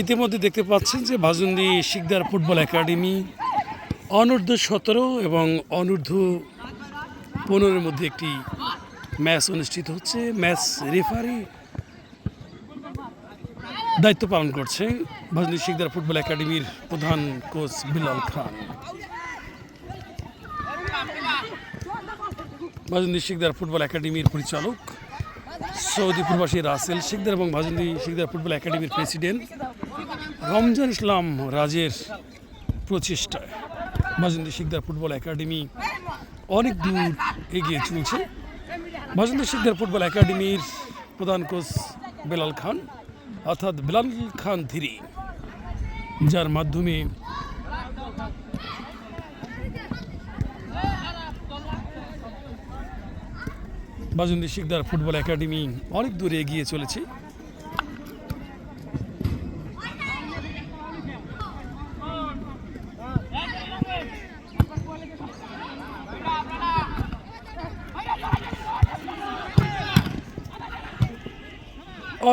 ইতিমধ্যে দেখতে পাচ্ছেন যে ভাজুন্দি শিকদার ফুটবল একাডেমি অনূর্ধ্ব-17 এবং অনূর্ধ্ব-15 মধ্যে একটি ম্যাচ অনুষ্ঠিত হচ্ছে। ম্যাচ রেফারি দায়িত্ব পালন করছে ভাজুন্দি শিকদার ফুটবল একাডেমির প্রধান কোচ বিলাল খান। ভাজুন্দি শিকদার ফুটবল একাডেমির পরিচালক সৌদি প্রবাসী রাসেল শিকদার এবং ভাজুন্দি শিকদার ফুটবল একাডেমির প্রেসিডেন্ট রমজান ইসলাম রাজের প্রচেষ্টায় ভাজুন্দি শিকদার ফুটবল একাডেমি অনেক দূর এগিয়ে চলছে। ভাজুন্দি শিকদার ফুটবল একাডেমির প্রধান কোচ বেলাল খান, অর্থাৎ বেলাল খান থ্রি, যার মাধ্যমে ভাজুন্দি শিকদার ফুটবল একাডেমি অনেক দূরে এগিয়ে চলেছে।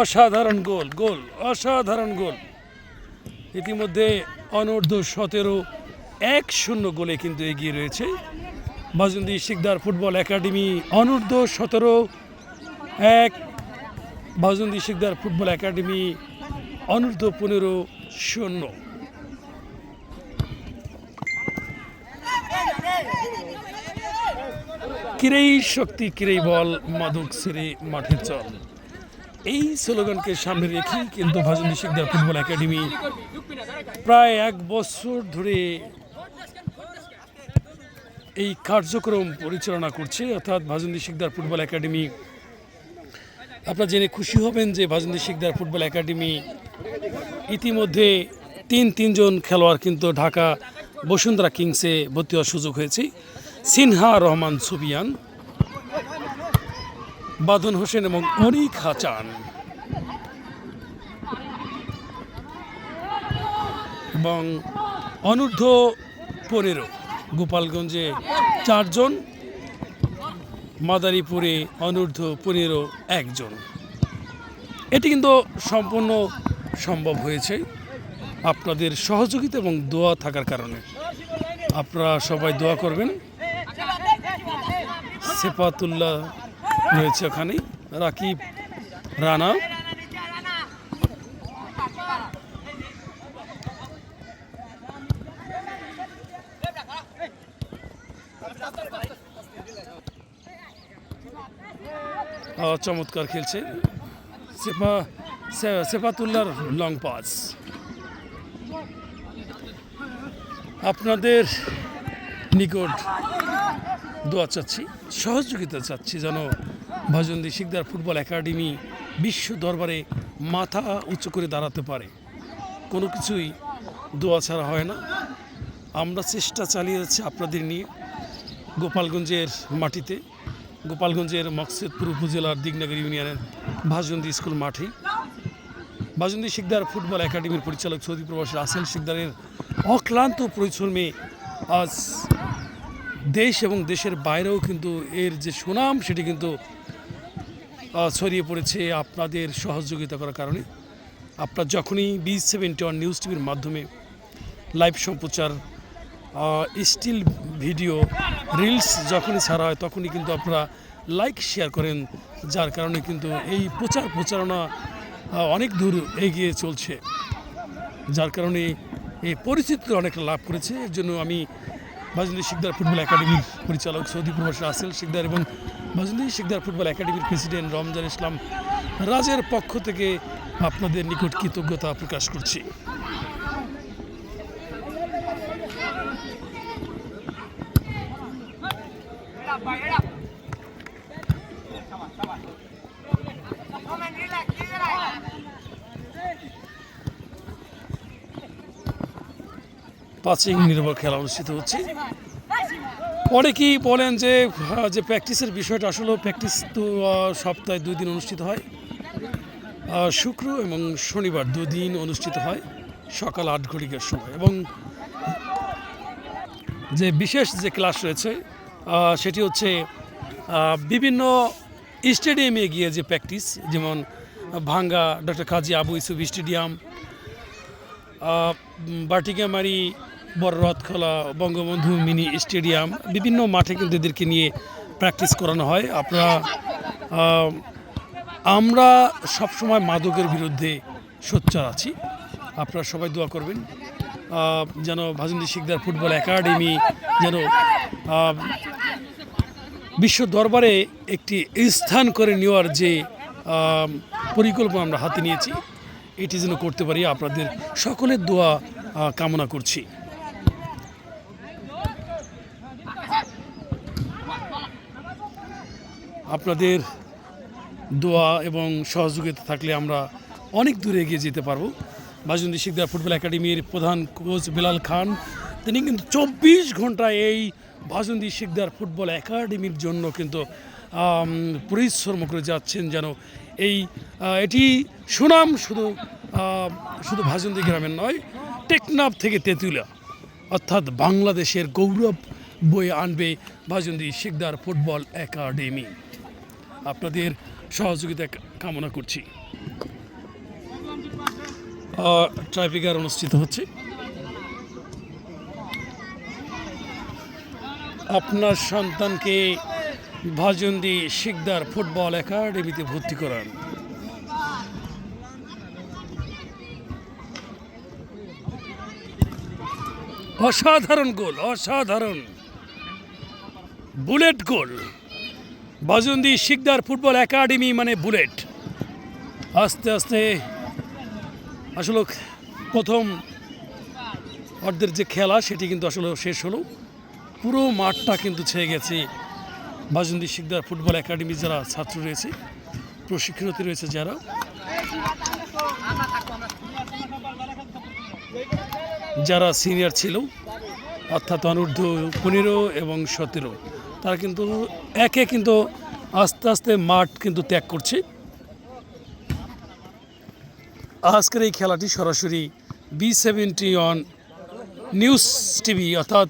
অসাধারণ গোল অসাধারণ গোল। ইতিমধ্যে অনূর্ধ্ব-17 1-0 গোলে কিন্তু এগিয়ে রয়েছে ভাজুন্দি শিকদার ফুটবল একাডেমি। অনূর্ধ্ব-17 1, ভাজুন্দি শিকদার ফুটবল একাডেমি অনূর্ধ্ব-15 0। কিরেই শক্তি কিরেই বল, মাদক ছেড়ে মাঠে চল, এই স্লোগানকে সামনে রেখে কিন্তু ভাজুন্দি শিকদার ফুটবল একাডেমি প্রায় 1 বছর ধরে এই কার্যক্রম পরিচালনা করছে। অর্থাৎ ভাজুন্দি শিকদার ফুটবল একাডেমি, আপনারা জেনে খুশি হবেন যে ভাজুন্দি শিকদার ফুটবল একাডেমি ইতিমধ্যে তিনজন খেলোয়াড় কিন্তু ঢাকা বসুন্ধরা কিংসে ভর্তি হওয়ার সুযোগ হয়েছে। সিনহা রহমান সুবিয়ান, বাদন হোসেন এবং অনিক হাসান, এবং অনূর্ধ্ব-15 গোপালগঞ্জে 4 জন, মাদারীপুরে অনূর্ধ্ব-15 1 জন। এটি কিন্তু সম্পূর্ণ সম্ভব হয়েছে আপনাদের সহযোগিতা এবং দোয়া থাকার কারণে। আপনারা সবাই দোয়া করবেন। সেফাতুল্লাহ রয়েছে ওখানে, রাকিব রানা, চমৎকার খেলছে সেফাতুল্লাহর লং পাস। আপনাদের নিকট দোয়া চাচ্ছি, সহযোগিতা চাচ্ছি যেন ভাজুন্দি শিকদার ফুটবল একাডেমি বিশ্ব দরবারে মাথা উঁচু করে দাঁড়াতে পারে। কোনো কিছুই দোয়া ছাড়া হয় না। আমরা চেষ্টা চালিয়ে যাচ্ছি আপনাদের নিয়ে গোপালগঞ্জের মাটিতে, গোপালগঞ্জের মকসেদপুর উপজেলার দিগনগর ইউনিয়নের ভাজুন্দি স্কুল মাঠে ভাজুন্দি শিকদার ফুটবল একাডেমির পরিচালক সৌদি প্রবাসী রাসেল শিকদারের অক্লান্ত পরিশ্রমে আজ দেশ এবং দেশের বাইরেও কিন্তু এর যে সুনাম সেটি কিন্তু ছড়িয়ে পড়েছে আপনাদের সহযোগিতা করার কারণে। আপনার যখনই B71 নিউজ টিভির মাধ্যমে লাইভ সম্প্রচার, স্টিল ভিডিও, রিলস যখনই ছাড়া হয় তখনই কিন্তু আপনারা লাইক শেয়ার করেন, যার কারণে কিন্তু এই প্রচারণা অনেক দূর এগিয়ে চলছে, যার কারণে এই পরিচিতি অনেকটা লাভ করেছে। এর জন্য আমি ভাজুন্দি শিকদার ফুটবল একাডেমির পরিচালক সৌদি প্রবাসী রাসেল শিকদার এবং ভাজুন্দি শিকদার ফুটবল একাডেমির প্রেসিডেন্ট রমজান ইসলাম রাজের পক্ষ থেকে আপনাদের নিকট কৃতজ্ঞতা প্রকাশ করছি। পাঁচিং নির্ভর খেলা অনুষ্ঠিত হচ্ছে। অনেকেই বলেন যে প্র্যাকটিসের বিষয়টা, আসলে প্র্যাকটিস তো সপ্তাহে 2 দিন অনুষ্ঠিত হয়, শুক্র এবং শনিবার 2 দিন অনুষ্ঠিত হয় সকাল 8 ঘটিকার সময়। এবং যে বিশেষ যে ক্লাস রয়েছে সেটি হচ্ছে বিভিন্ন স্টেডিয়ামে গিয়ে যে প্র্যাকটিস, যেমন ভাঙ্গা ডক্টর কাজী আবু ইউসুফ স্টেডিয়াম, বাটিকামারি, বড় রথখোলা, বঙ্গবন্ধু মিনি স্টেডিয়াম, বিভিন্ন মাঠে কিন্তু এদেরকে নিয়ে প্র্যাকটিস করানো হয়। আমরা সবসময় মাদকের বিরুদ্ধে সোচ্চার আছি। আপনারা সবাই দোয়া করবেন যেন ভাজন্দি শিকদার ফুটবল একাডেমি যেন বিশ্ব দরবারে একটি স্থান করে নেওয়ার যে পরিকল্পনা আমরা হাতে নিয়েছি, এটি যেন করতে পারি। আপনাদের সকলের দোয়া কামনা করছি। আপনাদের দোয়া এবং সহযোগিতা থাকলে আমরা অনেক দূরে এগিয়ে যেতে পারবো। ভাজন্দি শিকদার ফুটবল একাডেমির প্রধান কোচ বেলাল খান তিনি কিন্তু 24 ঘন্টা এই ভাজন্দি শিকদার ফুটবল একাডেমির জন্য কিন্তু পরিশ্রম করে যাচ্ছেন, যেন এটি সুনাম শুধু ভাজন্দি গ্রামের নয়, টেকনাফ থেকে তেঁতুলিয়া অর্থাৎ বাংলাদেশের গৌরব বয়ে আনবে ভাজন্দি শিকদার ফুটবল একাডেমি। আপনাদের সহযোগিতা কামনা করছি। ট্রাইপিকার অনুষ্ঠিত হচ্ছে। আপনার সন্তানকে ভাজন্দি শিকদার ফুটবল একাডেমিতে ভর্তি করান। অসাধারণ গোল, অসাধারণ বুলেট গোল। ভাজন্দি শিকদার ফুটবল একাডেমি মানে বুলেট। আস্তে আস্তে আসলে প্রথম অর্ধের যে খেলা সেটি কিন্তু আসলে শেষ হলো। পুরো মাঠটা কিন্তু ছেয়ে গেছে। ভাজন্দি শিকদার ফুটবল একাডেমির যারা ছাত্র রয়েছে, প্রশিক্ষণার্থী রয়েছে, যারা সিনিয়র ছিল অর্থাৎ অনূর্ধ্ব 15 এবং 17, তারা কিন্তু কিন্তু আস্তে আস্তে মাঠ কিন্তু ত্যাগ করছে। আজকের এই খেলাটি সরাসরি B71 নিউজ টিভি অর্থাৎ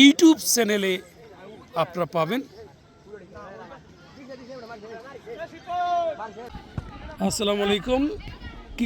ইউটিউব চ্যানেলে আপনারা পাবেন। আসসালামু আলাইকুম। কি